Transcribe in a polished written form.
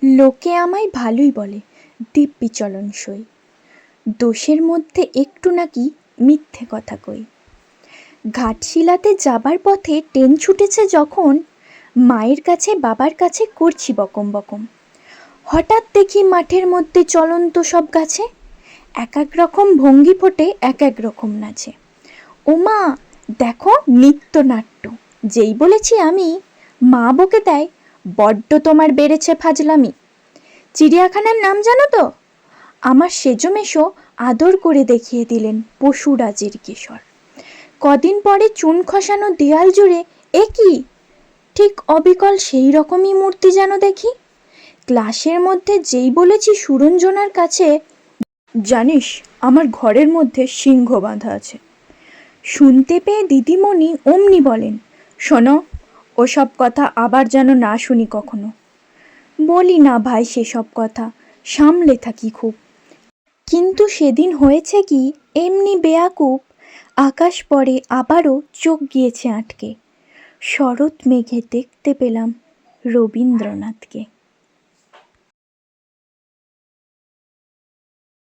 লোকে আমায় ভালোই বলে, দিব্যি চলনসই। দোষের মধ্যে একটু নাকি মিথ্যে কথা কই। ঘাটশিলাতে যাবার পথে ট্রেন ছুটেছে যখন, মায়ের কাছে বাবার কাছে করছি বকম বকম। হঠাৎ দেখি মাঠের মধ্যে চলন্ত সব গাছে এক এক রকম ভঙ্গি ফোটে, এক এক রকম নাচে। ওমা, দেখো নৃত্যনাট্য! যেই বলেছি আমি, মা বকে দেয়, বড্ড তোমার বেড়েছে ফাজলামি। চিড়িয়াখানার নাম জানো তো? আমার সেজমেশো আদর করে দেখিয়ে দিলেন পশুরাজের কেশর। কদিন পরে চুন খসানো দেয়াল জুড়ে এ কি, ঠিক অবিকল সেই রকমই মূর্তি যেন দেখি। ক্লাসের মধ্যে যেই বলেছি সুরঞ্জনার কাছে, জানিস আমার ঘরের মধ্যে সিংহ বাঁধা আছে, শুনতে পেয়ে দিদিমণি অমনি বলেন, শোনো, ওসব কথা আবার যেন না শুনি কখনো। বলি না ভাই সেসব কথা, সামলে থাকি খুব। কিন্তু সেদিন হয়েছে কি, এমনি বেয়াকুব, আকাশ পরে আবারও চোখ গিয়েছে আটকে। শরৎ মেঘে দেখতে পেলাম রবীন্দ্রনাথকে।